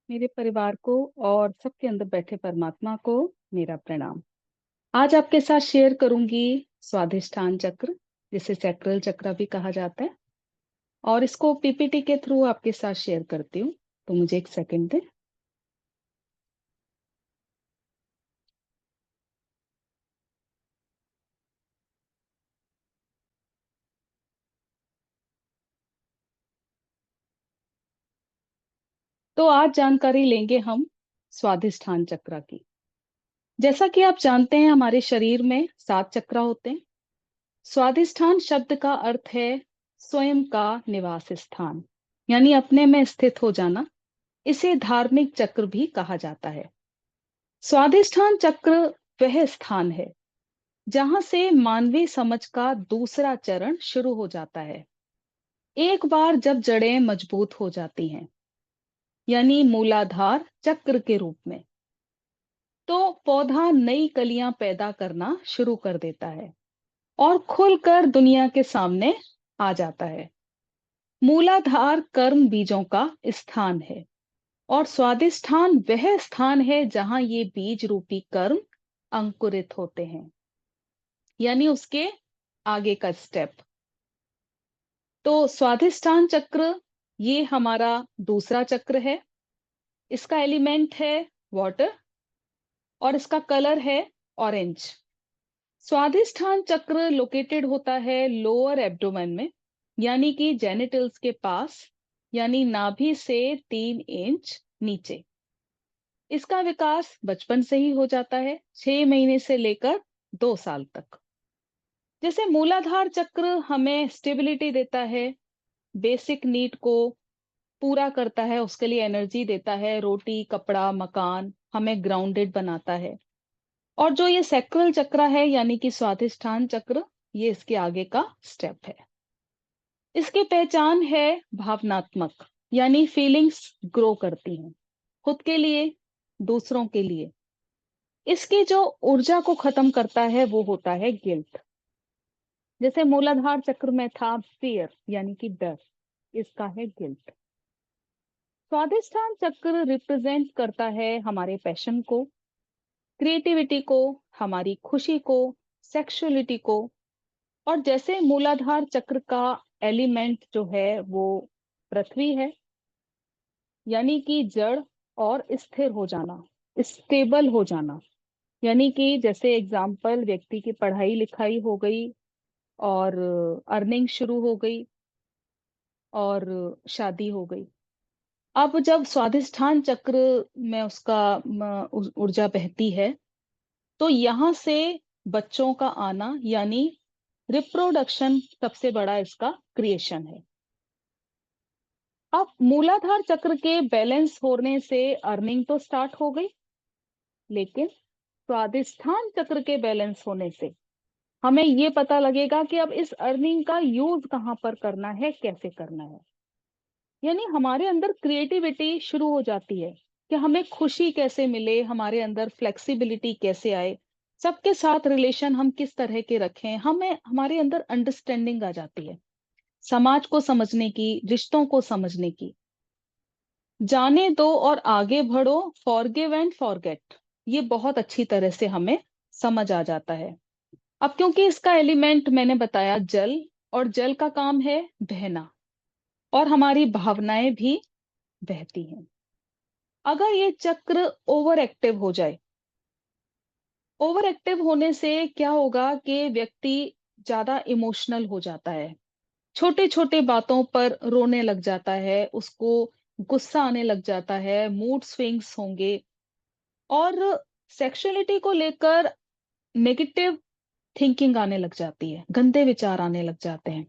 मेरे परिवार को और सबके अंदर बैठे परमात्मा को मेरा प्रणाम। आज आपके साथ शेयर करूंगी स्वाधिष्ठान चक्र, जिसे सैक्रल चक्र भी कहा जाता है, और इसको पीपीटी के थ्रू आपके साथ शेयर करती हूँ। तो मुझे एक सेकंड दें। तो आज जानकारी लेंगे हम स्वाधिष्ठान चक्र की। जैसा कि आप जानते हैं, हमारे शरीर में 7 चक्र होते हैं। स्वाधिष्ठान शब्द का अर्थ है स्वयं का निवास स्थान, यानी अपने में स्थित हो जाना। इसे धार्मिक चक्र भी कहा जाता है। स्वाधिष्ठान चक्र वह स्थान है जहां से मानवीय समझ का दूसरा चरण शुरू हो जाता है। एक बार जब जड़ें मजबूत हो जाती हैं, यानी मूलाधार चक्र के रूप में, तो पौधा नई कलियां पैदा करना शुरू कर देता है और खुलकर दुनिया के सामने आ जाता है। मूलाधार कर्म बीजों का स्थान है और स्वादिष्ठान वह स्थान है जहां ये बीज रूपी कर्म अंकुरित होते हैं, यानी उसके आगे का स्टेप। तो स्वाधिष्ठान चक्र ये हमारा दूसरा चक्र है। इसका एलिमेंट है वाटर और इसका कलर है ऑरेंज। स्वाधिष्ठान चक्र लोकेटेड होता है लोअर एब्डोमेन में, यानी कि जेनिटल्स के पास, यानी नाभि से 3 इंच नीचे। इसका विकास बचपन से ही हो जाता है, 6 महीने से लेकर 2 साल तक। जैसे मूलाधार चक्र हमें स्टेबिलिटी देता है, बेसिक नीड को पूरा करता है, उसके लिए एनर्जी देता है, रोटी कपड़ा मकान, हमें ग्राउंडेड बनाता है। और जो ये सैक्रल चक्र है, यानी कि स्वाधिष्ठान चक्र, ये इसके आगे का स्टेप है। इसकी पहचान है भावनात्मक, यानी फीलिंग्स ग्रो करती हैं खुद के लिए, दूसरों के लिए। इसकी जो ऊर्जा को खत्म करता है वो होता है गिल्ट। जैसे मूलाधार चक्र में था फियर, यानी कि डर, इसका है गिल्ट। स्वाधिष्ठान चक्र रिप्रेजेंट करता है हमारे पैशन को, क्रिएटिविटी को, हमारी खुशी को, सेक्सुअलिटी को। और जैसे मूलाधार चक्र का एलिमेंट जो है वो पृथ्वी है, यानी कि जड़ और स्थिर हो जाना, स्टेबल हो जाना। यानी कि जैसे एग्जाम्पल, व्यक्ति की पढ़ाई लिखाई हो गई और अर्निंग शुरू हो गई और शादी हो गई। अब जब स्वाधिष्ठान चक्र में उसका ऊर्जा बहती है, तो यहाँ से बच्चों का आना, यानी रिप्रोडक्शन सबसे बड़ा इसका क्रिएशन है। अब मूलाधार चक्र के बैलेंस होने से अर्निंग तो स्टार्ट हो गई, लेकिन स्वाधिष्ठान चक्र के बैलेंस होने से हमें ये पता लगेगा कि अब इस अर्निंग का यूज कहाँ पर करना है, कैसे करना है। यानी हमारे अंदर क्रिएटिविटी शुरू हो जाती है कि हमें खुशी कैसे मिले, हमारे अंदर फ्लेक्सिबिलिटी कैसे आए, सबके साथ रिलेशन हम किस तरह के रखें, हमें हमारे अंदर अंडरस्टैंडिंग आ जाती है, समाज को समझने की, रिश्तों को समझने की। जाने दो और आगे बढ़ो, फॉरगिव एंड फॉरगेट, ये बहुत अच्छी तरह से हमें समझ आ जाता है। अब क्योंकि इसका एलिमेंट मैंने बताया जल, और जल का काम है बहना, और हमारी भावनाएं भी बहती हैं। अगर ये चक्र ओवर एक्टिव हो जाए, ओवर एक्टिव होने से क्या होगा कि व्यक्ति ज्यादा इमोशनल हो जाता है, छोटे छोटे बातों पर रोने लग जाता है, उसको गुस्सा आने लग जाता है, मूड स्विंग्स होंगे, और सेक्सुअलिटी को लेकर नेगेटिव थिंकिंग आने लग जाती है, गंदे विचार आने लग जाते हैं।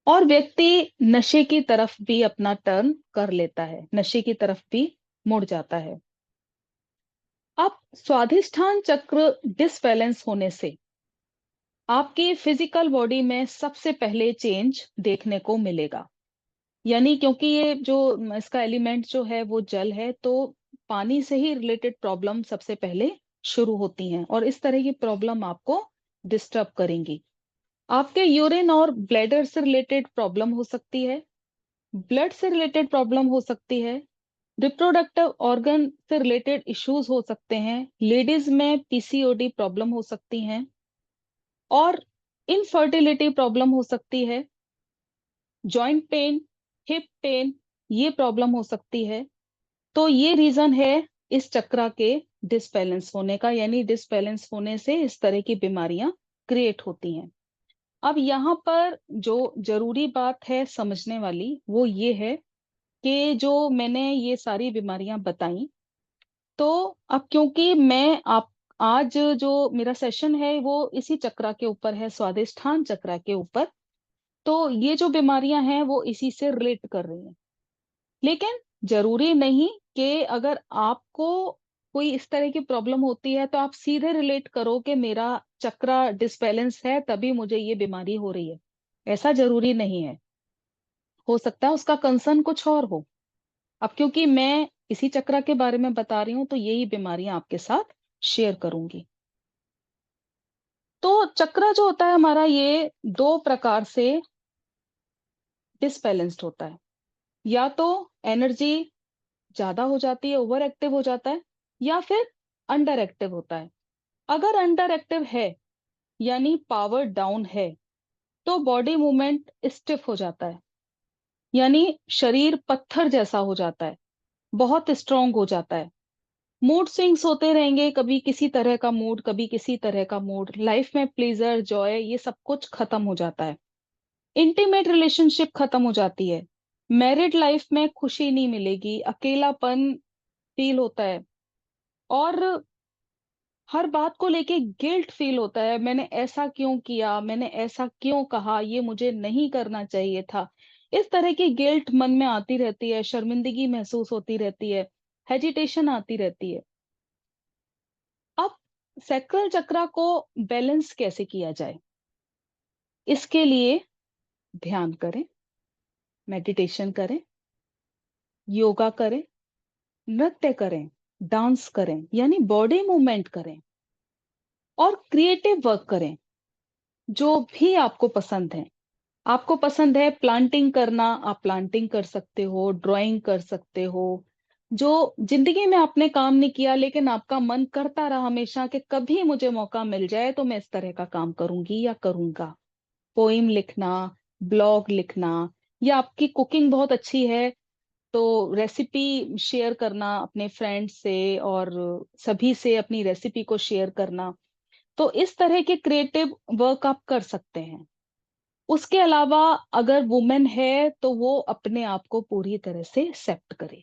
और व्यक्ति नशे की तरफ भी अपना टर्न कर लेता है, नशे की तरफ भी मुड़ जाता है। अब स्वाधिष्ठान चक्र डिसबैलेंस होने से आपकी फिजिकल बॉडी में सबसे पहले चेंज देखने को मिलेगा। यानी क्योंकि ये जो इसका एलिमेंट जो है वो जल है, तो पानी से ही रिलेटेड प्रॉब्लम सबसे पहले शुरू होती हैं, और इस तरह की प्रॉब्लम आपको डिस्टर्ब करेंगी। आपके यूरिन और ब्लैडर से रिलेटेड प्रॉब्लम हो सकती है, ब्लड से रिलेटेड प्रॉब्लम हो सकती है, रिप्रोडक्टिव ऑर्गन से रिलेटेड इश्यूज हो सकते हैं, लेडीज में पीसीओडी प्रॉब्लम हो सकती हैं, और इनफर्टिलिटी प्रॉब्लम हो सकती है, जॉइंट पेन, हिप पेन, ये प्रॉब्लम हो सकती है। तो ये रीजन है इस चक्रा के डिसबैलेंस होने का, यानी डिसबैलेंस होने से इस तरह की बीमारियां क्रिएट होती हैं। अब यहाँ पर जो जरूरी बात है समझने वाली वो ये है कि जो मैंने ये सारी बीमारियां बताई, तो अब क्योंकि मैं आप आज जो मेरा सेशन है वो इसी चक्रा के ऊपर है, स्वादिष्ठान चक्रा के ऊपर, तो ये जो बीमारियां हैं वो इसी से रिलेट कर रही हैं। लेकिन जरूरी नहीं कि अगर आपको कोई इस तरह की प्रॉब्लम होती है तो आप सीधे रिलेट करो कि मेरा चक्रा डिसबैलेंस है तभी मुझे ये बीमारी हो रही है। ऐसा जरूरी नहीं है, हो सकता है उसका कंसर्न कुछ और हो। अब क्योंकि मैं इसी चक्रा के बारे में बता रही हूं तो यही बीमारियां आपके साथ शेयर करूंगी। तो चक्रा जो होता है हमारा, ये दो प्रकार से डिसबैलेंस्ड होता है। या तो एनर्जी ज्यादा हो जाती है, ओवर एक्टिव हो जाता है, या फिर अंडर एक्टिव होता है। अगर अंडर एक्टिव है यानी पावर डाउन है, तो बॉडी मूवमेंट स्टिफ हो जाता है, यानी शरीर पत्थर जैसा हो जाता है, बहुत स्ट्रांग हो जाता है। मूड स्विंग्स होते रहेंगे, कभी किसी तरह का मूड, कभी किसी तरह का मूड, लाइफ में प्लेजर, जॉय, ये सब कुछ खत्म हो जाता है। इंटीमेट रिलेशनशिप खत्म हो जाती है, मैरिड लाइफ में खुशी नहीं मिलेगी, अकेलापन फील होता है, और हर बात को लेके गिल्ट फील होता है, मैंने ऐसा क्यों किया, मैंने ऐसा क्यों कहा, ये मुझे नहीं करना चाहिए था। इस तरह की गिल्ट मन में आती रहती है, शर्मिंदगी महसूस होती रहती है, हेजिटेशन आती रहती है। अब सैक्रल चक्रा को बैलेंस कैसे किया जाए, इसके लिए ध्यान करें, मेडिटेशन करें, योगा करें, नृत्य करें, डांस करें, यानी बॉडी मूवमेंट करें, और क्रिएटिव वर्क करें जो भी आपको पसंद है। आपको पसंद है प्लांटिंग करना, आप प्लांटिंग कर सकते हो, ड्राइंग कर सकते हो। जो जिंदगी में आपने काम नहीं किया लेकिन आपका मन करता रहा हमेशा कि कभी मुझे मौका मिल जाए तो मैं इस तरह का काम करूंगी या करूंगा, पोइम लिखना, ब्लॉग लिखना, या आपकी कुकिंग बहुत अच्छी है तो रेसिपी शेयर करना अपने फ्रेंड से, और सभी से अपनी रेसिपी को शेयर करना। तो इस तरह के क्रिएटिव वर्क आप कर सकते हैं। उसके अलावा अगर वुमेन है तो वो अपने आप को पूरी तरह से एक्सेप्ट करे,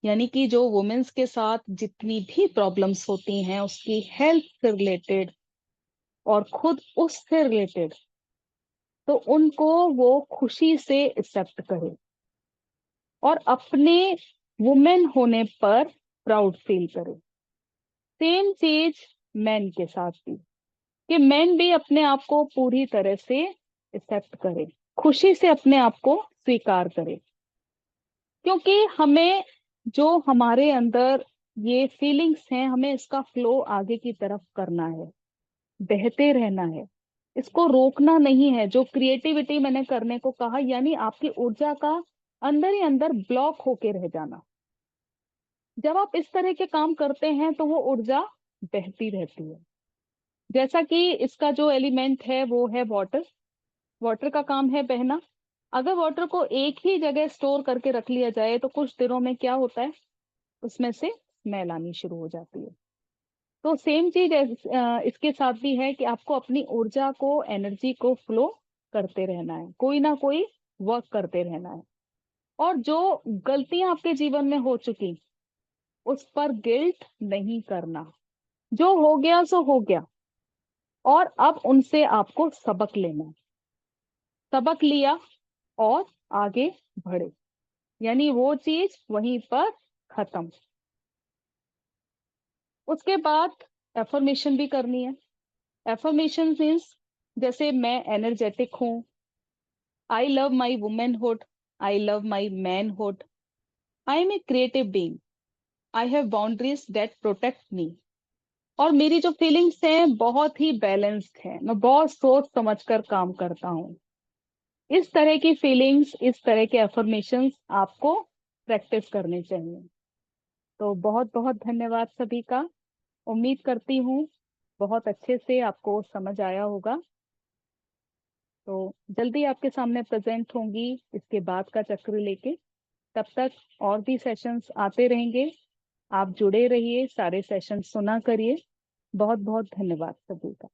यानी कि जो वुमेन्स के साथ जितनी भी प्रॉब्लम्स होती हैं उसकी हेल्थ से रिलेटेड और खुद उससे रिलेटेड, तो उनको वो खुशी से एक्सेप्ट करे, और अपने वुमेन होने पर प्राउड फील करे। सेम चीज मैन के साथ भी, कि मैन भी अपने आप को पूरी तरह से एक्सेप्ट करे, खुशी से अपने आप को स्वीकार करे। क्योंकि हमें जो हमारे अंदर ये फीलिंग्स हैं, हमें इसका फ्लो आगे की तरफ करना है, बहते रहना है, इसको रोकना नहीं है। जो क्रिएटिविटी मैंने करने को कहा, यानी आपकी ऊर्जा का अंदर ही अंदर ब्लॉक होके रह जाना, जब आप इस तरह के काम करते हैं तो वो ऊर्जा बहती रहती है। जैसा कि इसका जो एलिमेंट है वो है वाटर, वाटर का काम है बहना। अगर वाटर को एक ही जगह स्टोर करके रख लिया जाए तो कुछ दिनों में क्या होता है, उसमें से स्मेल आनी शुरू हो जाती है। तो सेम चीज इसके साथ भी है कि आपको अपनी ऊर्जा को, एनर्जी को फ्लो करते रहना है, कोई ना कोई वर्क करते रहना है। और जो गलतियां आपके जीवन में हो चुकी, उस पर गिल्ट नहीं करना, जो हो गया सो हो गया, और अब उनसे आपको सबक लेना है। सबक लिया और आगे बढ़े, यानी वो चीज वहीं पर खत्म। उसके बाद एफर्मेशन भी करनी है। एफर्मेशन मीन्स, जैसे मैं एनर्जेटिक हूँ, I love my womanhood, I love my manhood, I am a creative being, I have boundaries that protect me, और मेरी जो फीलिंग्स हैं बहुत ही बैलेंस्ड हैं, मैं बहुत सोच समझ कर काम करता हूँ। इस तरह की फीलिंग्स, इस तरह के एफर्मेशंस आपको प्रैक्टिस करनी चाहिए। तो बहुत बहुत धन्यवाद सभी का। उम्मीद करती हूँ बहुत अच्छे से आपको समझ आया होगा। तो जल्दी आपके सामने प्रेजेंट होंगी इसके बाद का चक्र लेके। तब तक और भी सेशंस आते रहेंगे। आप जुड़े रहिए, सारे सेशन सुना करिए। बहुत बहुत धन्यवाद सभी का।